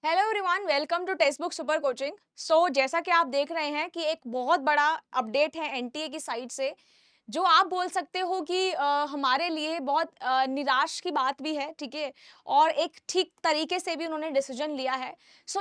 Hello everyone, welcome to Text Book Super Coaching. जैसा कि आप देख रहे हैं कि एक बहुत बड़ा अपडेट है एनटीए की साइड से, जो आप बोल सकते हो कि हमारे लिए बहुत निराश की बात भी है, ठीक है। और एक ठीक तरीके से भी उन्होंने डिसीजन लिया है।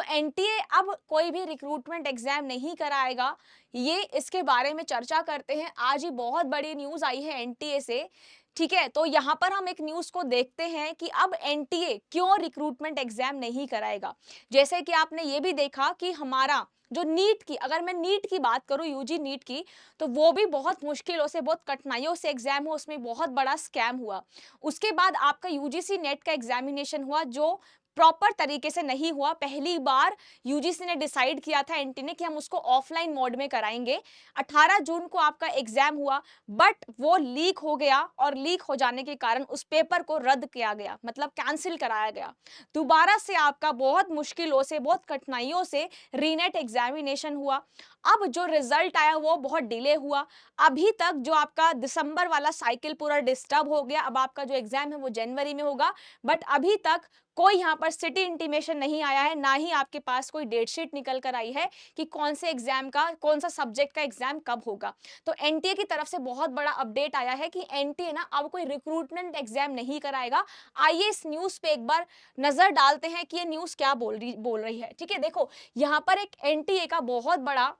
एनटीए अब कोई भी रिक्रूटमेंट एग्जाम नहीं कराएगा। ये इसके बारे में चर्चा करते हैं। आज ही बहुत बड़ी न्यूज़ आई है एनटीए से, ठीक है। तो यहाँ पर हम एक न्यूज़ को देखते हैं कि अब एनटीए क्यों रिक्रूटमेंट एग्जाम नहीं कराएगा। जैसे कि आपने ये भी देखा कि हमारा जो नीट की, अगर मैं नीट की बात करूं, यूजी नीट की, तो वो भी बहुत मुश्किलों से, बहुत कठिनाइयों से एग्जाम हुआ, उसमें बहुत बड़ा स्कैम हुआ। उसके बाद आपका यूजीसी नेट का एग्जामिनेशन हुआ, जो प्रॉपर तरीके से नहीं हुआ। पहली बार यूजीसी ने डिसाइड किया था एनटी ने कि हम उसको ऑफलाइन मोड में कराएंगे। 18 जून को आपका एग्जाम हुआ, बट वो लीक हो गया और लीक हो जाने के कारण उस पेपर को रद्द किया गया, मतलब कैंसिल कराया गया। दोबारा से आपका बहुत मुश्किलों से, बहुत कठिनाइयों से रीनेट एग्जामिनेशन हुआ। अब जो रिजल्ट आया वो बहुत डिले हुआ। अभी तक जो आपका दिसंबर वाला साइकिल पूरा डिस्टर्ब हो गया। अब आपका जो एग्जाम है वो जनवरी में होगा, बट अभी तक कोई यहाँ पर सिटी इंटीमेशन नहीं आया है, ना ही आपके पास कोई डेट शीट निकल कर आई है कि कौन से एग्जाम का, कौन सा सब्जेक्ट का एग्जाम कब होगा। तो एनटीए की तरफ से बहुत बड़ा अपडेट आया है कि एनटीए ना अब कोई रिक्रूटमेंट एग्जाम नहीं कराएगा। आइए इस न्यूज पे एक बार नजर डालते हैं कि ये न्यूज क्या बोल रही है, ठीक है। देखो, यहाँ पर एक एनटीए का बहुत बड़ा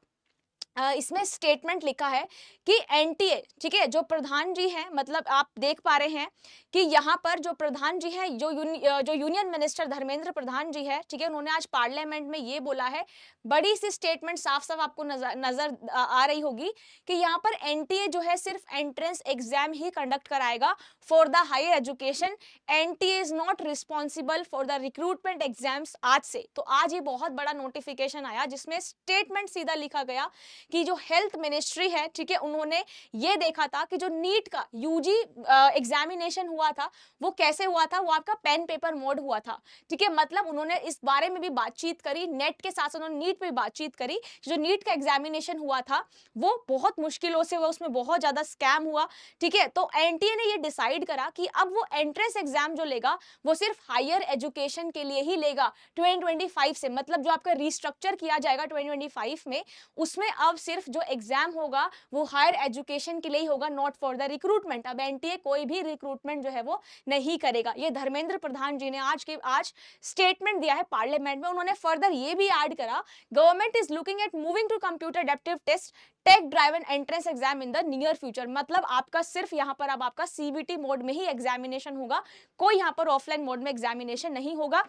इसमें स्टेटमेंट लिखा है कि एनटीए, ठीक है, जो प्रधान जी हैं, मतलब आप देख पा रहे हैं कि यहाँ पर जो प्रधान जी हैं, जो यूनियन मिनिस्टर धर्मेंद्र प्रधान जी है, ठीक है, उन्होंने आज पार्लियामेंट में ये बोला है। बड़ी सी स्टेटमेंट साफ साफ आपको नजर नजर आ रही होगी कि यहाँ पर एनटीए जो है सिर्फ एंट्रेंस एग्जाम ही कंडक्ट कराएगा for the higher education. NTA is not responsible for the recruitment exams. आज से, तो आज ये बहुत बड़ा नोटिफिकेशन आया जिसमें स्टेटमेंट सीधा लिखा गया कि जो हेल्थ मिनिस्ट्री है, ठीक है, उन्होंने ये देखा था कि जो नीट का यूजी एग्जामिनेशन हुआ था वो कैसे हुआ था, वो आपका पेन पेपर मोड हुआ था, ठीक है। मतलब उन्होंने इस बारे में भी बातचीत करी, नेट के साथ उन्होंने नीट पे भी बातचीत करी। जो नीट का एग्जामिनेशन हुआ था वो बहुत मुश्किलों से हुआ, उसमें बहुत ज्यादा स्कैम हुआ, ठीक है। तो एनटीए ने ये डिसाइड करा कि अब वो एंट्रेंस एग्जाम जो लेगा वो सिर्फ हायर एजुकेशन के लिए ही लेगा 2025 से। मतलब जो आपका रिस्ट्रक्चर किया जाएगा 2025 में, उसमें अब सिर्फ जो एग्जाम होगा वो हायर एजुकेशन के लिए ही होगा, नॉट फॉर द रिक्रूटमेंट। अब एनटीए कोई भी रिक्रूटमेंट जो है वो नहीं करेगा। ये धर्मेंद्र प्रधान जी ने आज स्टेटमेंट दिया है पार्लियामेंट में। उन्होंने फर्दर ये भी ऐड करा, government is looking at moving to computer adaptive test tech driven entrance exam in the near future. मतलब आपका सिर्फ यहाँ पर अब आपका सीबीटी मोड में ही एग्जामिनेशन होगा, कोई यहाँ पर ऑफलाइन मोड में एग्जामिनेशन नहीं होगा।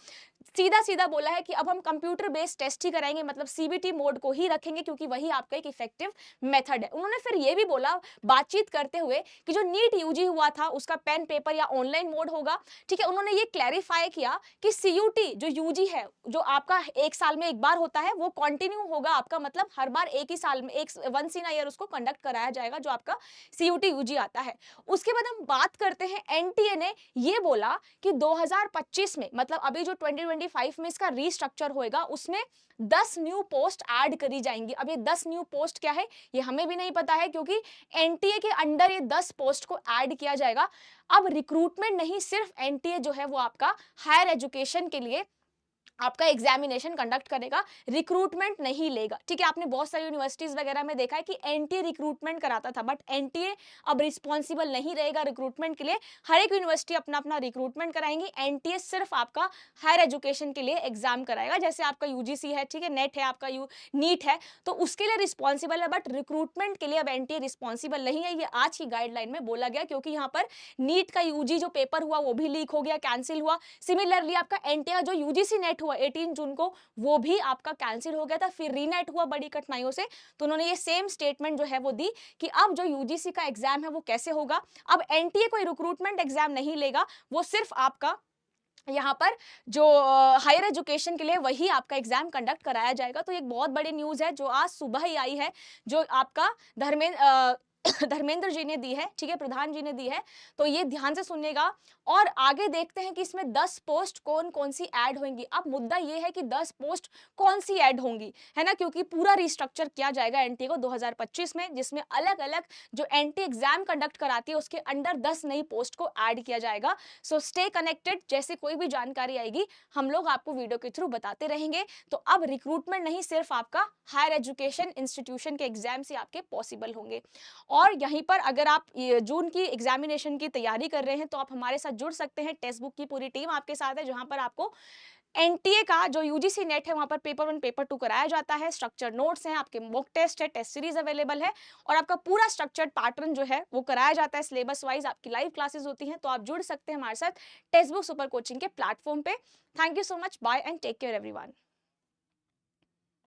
सीधा सीधा बोला है कि अब हम कंप्यूटर बेस्ड टेस्ट ही कराएंगे, मतलब सीबीटी मोड को ही रखेंगे, क्योंकि वही आपका एक इफेक्टिव मेथड है। उन्होंने फिर ये भी बोला बातचीत करते हुए कि जो नीट यूजी हुआ था उसका पेन पेपर या ऑनलाइन मोड होगा, ठीक है। उन्होंने ये क्लैरिफाई किया कि सीयूटी जो यूजी है, जो आपका एक साल में एक बार होता है, वो कंटिन्यू होगा आपका, मतलब हर बार एक ही साल में एक वंस इन ईयर उसको कंडक्ट कराया जाएगा, जो आपका सीयूटी यूजी आता है। उसके बाद हम बात करते हैं, एनटीए ने ये बोला कि 2025 में, मतलब अभी जो 2025 में इसका रीस्ट्रक्चर होएगा, उसमें 10 न्यू पोस्ट ऐड करी जाएंगी। अब ये 10 न्यू पोस्ट क्या है ये हमें भी नहीं पता है, क्योंकि एनटीए के अंडर ये 10 पोस्ट को ऐड किया जाएगा। अब रिक्रूटमेंट नहीं, सिर्फ एनटीए जो है वो आपका हायर एजुकेशन के लिए आपका एग्जामिनेशन कंडक्ट करेगा, रिक्रूटमेंट नहीं लेगा, ठीक है। आपने बहुत सारी यूनिवर्सिटीज वगैरह में देखा है कि एनटीए रिक्रूटमेंट कराता था, बट एनटीए अब रिस्पॉन्सिबल नहीं रहेगा रिक्रूटमेंट के लिए। हर एक यूनिवर्सिटी अपना अपना रिक्रूटमेंट कराएंगी, एनटीए सिर्फ आपका हायर एजुकेशन के लिए एग्जाम कराएगा। जैसे आपका यूजीसी है, ठीक है, नेट है, आपका नीट है, तो उसके लिए रिस्पॉन्सिबल है, बट रिक्रूटमेंट के लिए अब एनटीए रिस्पॉन्सिबल नहीं है। ये आज की गाइडलाइन में बोला गया, क्योंकि यहाँ पर नीट का यूजी जो पेपर हुआ वो भी लीक हो गया, कैंसिल हुआ। सिमिलरली आपका एनटीए का जो यूजीसी नेट हुआ 18 जून को, वो भी आपका कैंसिल हो गया था, फिर रीनेट हुआ बड़ी कठिनाइयों से। तो उन्होंने ये सेम स्टेटमेंट जो है वो दी कि अब जो यूजीसी का एग्जाम है वो कैसे होगा। अब एनटीए कोई रिक्रूटमेंट एग्जाम नहीं लेगा, वो सिर्फ आपका यहाँ पर जो हायर एजुकेशन के लिए वही आपका एग्जाम कंडक्ट कराया जाएगा। तो एक बहुत बड़ी न्यूज है जो आज सुबह ही आई है, जो आपका धर्मेंद्र धर्मेंद्र जी ने दी है, ठीक है, प्रधान जी ने दी है, तो ये ध्यान से सुनिएगा। और आगे देखते हैं कि इसमें 10 पोस्ट कौन-कौन सी ऐड होंगी। अब मुद्दा ये है कि 10 पोस्ट कौन सी ऐड होंगी, है ना? क्योंकि पूरा रिस्ट्रक्चर किया जाएगा एनटीए को 2025 में, जिसमें अलग-अलग जो एनटीए एग्जाम कंडक्ट कराती है उसके अंडर 10 नई पोस्ट को ऐड किया जाएगा। सो स्टे कनेक्टेड, जैसे कोई भी जानकारी आएगी हम लोग आपको वीडियो के थ्रू बताते रहेंगे। तो अब रिक्रूटमेंट नहीं, सिर्फ आपका हायर एजुकेशन इंस्टीट्यूशन के एग्जाम से आपके पॉसिबल होंगे। और यहीं पर अगर आप ये जून की एग्जामिनेशन की तैयारी कर रहे हैं तो आप हमारे साथ जुड़ सकते हैं। टेक्स्ट बुक की पूरी टीम आपके साथ है, जहां पर आपको एनटीए का जो यूजीसी नेट है वहां पर पेपर 1 पेपर 2 कराया जाता है। स्ट्रक्चर्ड नोट्स हैं, आपके मॉक टेस्ट है, टेस्ट सीरीज अवेलेबल है, और आपका पूरा स्ट्रक्चर्ड पैटर्न जो है वो कराया जाता है। सिलेबस वाइज आपकी लाइव क्लासेस होती हैं, तो आप जुड़ सकते हैं हमारे साथ टेक्स्ट बुक सुपर कोचिंग के प्लेटफॉर्म पे। Thank you so much, bye and take care everyone.